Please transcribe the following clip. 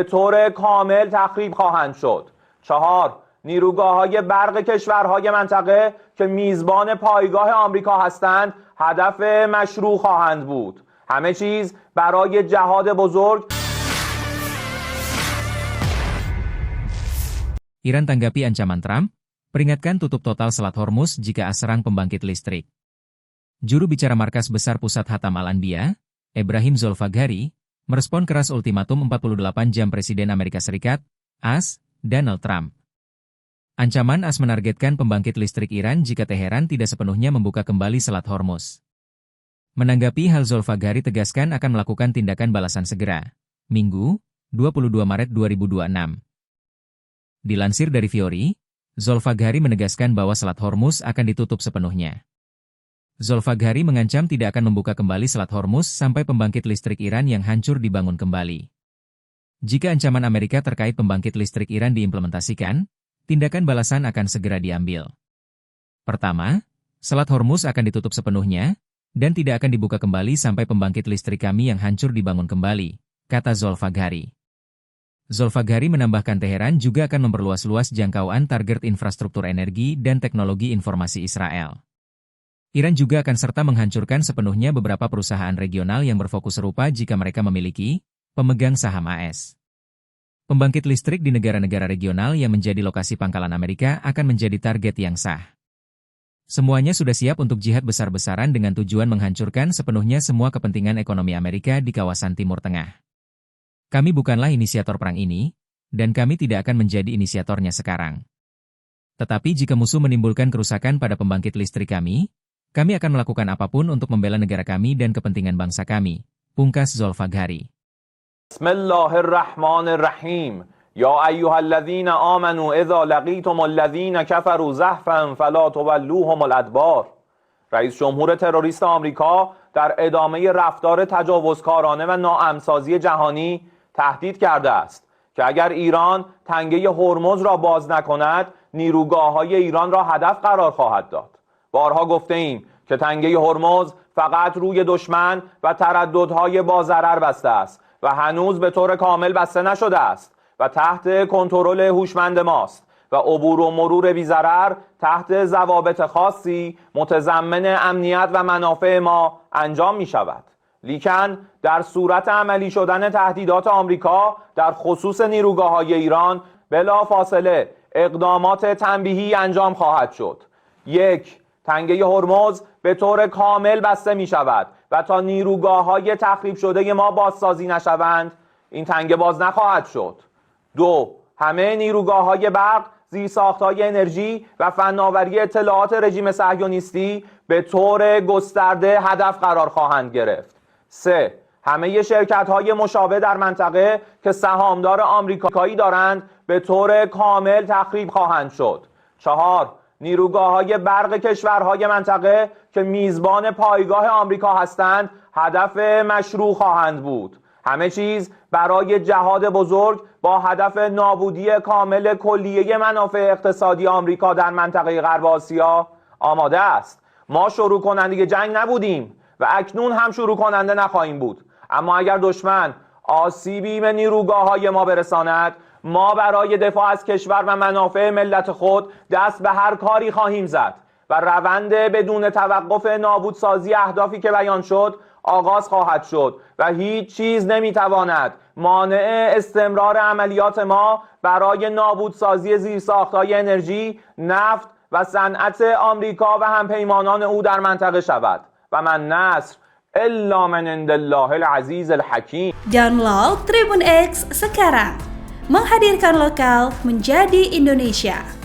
طور کامل تخریب خواهند شد. 4. نیروگاه‌های برق کشورهای منطقه که میزبان پایگاه آمریکا هستند هدف مشروع خواهند بود. همه چیز برای جهاد بزرگ. Iran tanggapi ancaman Trump, peringatkan tutup total Selat Hormuz jika serang pembangkit listrik. Juru bicara Markas Besar Pusat Hatam Al-Anbiya, Ebrahim Zolfaghari, merespon keras ultimatum 48 jam Presiden Amerika Serikat, AS, Donald Trump. Ancaman AS menargetkan pembangkit listrik Iran jika Teheran tidak sepenuhnya membuka kembali Selat Hormuz. Menanggapi hal, Zolfaghari tegaskan akan melakukan tindakan balasan segera. Minggu, 22 Maret 2026. Dilansir dari Fiori, Zolfaghari menegaskan bahwa Selat Hormuz akan ditutup sepenuhnya. Zolfaghari mengancam tidak akan membuka kembali Selat Hormuz sampai pembangkit listrik Iran yang hancur dibangun kembali. Jika ancaman Amerika terkait pembangkit listrik Iran diimplementasikan, tindakan balasan akan segera diambil. Pertama, Selat Hormuz akan ditutup sepenuhnya, dan tidak akan dibuka kembali sampai pembangkit listrik kami yang hancur dibangun kembali, kata Zolfaghari. Zolfaghari menambahkan Teheran juga akan memperluas jangkauan target infrastruktur energi dan teknologi informasi Israel. Iran juga akan serta menghancurkan sepenuhnya beberapa perusahaan regional yang berfokus serupa jika mereka memiliki pemegang saham AS. Pembangkit listrik di negara-negara regional yang menjadi lokasi pangkalan Amerika akan menjadi target yang sah. Semuanya sudah siap untuk jihad besar-besaran dengan tujuan menghancurkan sepenuhnya semua kepentingan ekonomi Amerika di kawasan Timur Tengah. Kami bukanlah inisiator perang ini, dan kami tidak akan menjadi inisiatornya sekarang. Tetapi jika musuh menimbulkan kerusakan pada pembangkit listrik kami akan melakukan apapun untuk membela negara kami dan kepentingan bangsa kami, pungkas Zolfaghari. Bismillahirrahmanirrahim. Ya ayyuhalladzina amanu idza laqitumul ladzina kafaru zahfan fala tuwalluhumul adbar. رئیس جمهور تروریست آمریکا در ادامه رفتار تجاوزکارانه و ناامن‌سازی جهانی تهدید کرده است که اگر ایران تنگه هرمز را باز نکند نیروگاه‌های ایران را هدف قرار خواهد داد. بارها گفته ایم که تنگه هرمز فقط روی دشمن و ترددهای با ضرر بسته است و هنوز به طور کامل بسته نشده است و تحت کنترل هوشمند ماست و عبور و مرور بی‌ضرر تحت ضوابط خاصی متضمن امنیت و منافع ما انجام می شود. لیکن در صورت عملی شدن تهدیدات آمریکا در خصوص نیروگاه‌های ایران بلافاصله اقدامات تنبیهی انجام خواهد شد. 1. تنگه هرمز به طور کامل بسته می شود و تا نیروگاه‌های تخریب شده ما بازسازی نشوند این تنگه باز نخواهد شد. 2. همه نیروگاه‌های برق، زیرساخت‌های انرژی و فناوری اطلاعات رژیم صهیونیستی به طور گسترده هدف قرار خواهند گرفت. 3. همه شرکت‌های مشابه در منطقه که سهامدار آمریکایی دارند به طور کامل تخریب خواهند شد. 4. نیروگاه‌های برق کشورهای منطقه که میزبان پایگاه آمریکا هستند هدف مشروع خواهند بود. همه چیز برای جهاد بزرگ با هدف نابودی کامل کلیه منافع اقتصادی آمریکا در منطقه غرب آسیا آماده است. ما شروع کننده جنگ نبودیم و اکنون هم شروع کننده نخواهیم بود. اما اگر دشمن آسیبی به نیروگاه‌های ما برساند ما برای دفاع از کشور و منافع ملت خود دست به هر کاری خواهیم زد و روند بدون توقف نابودسازی اهدافی که بیان شد آغاز خواهد شد و هیچ چیز نمیتواند مانع استمرار عملیات ما برای نابودسازی زیرساخت‌های انرژی، نفت و صنعت آمریکا و همپیمانان او در منطقه شود و من نصر الا من عند الله العزیز الحکیم. Download Tribun X sekarang, menghadirkan lokal menjadi Indonesia.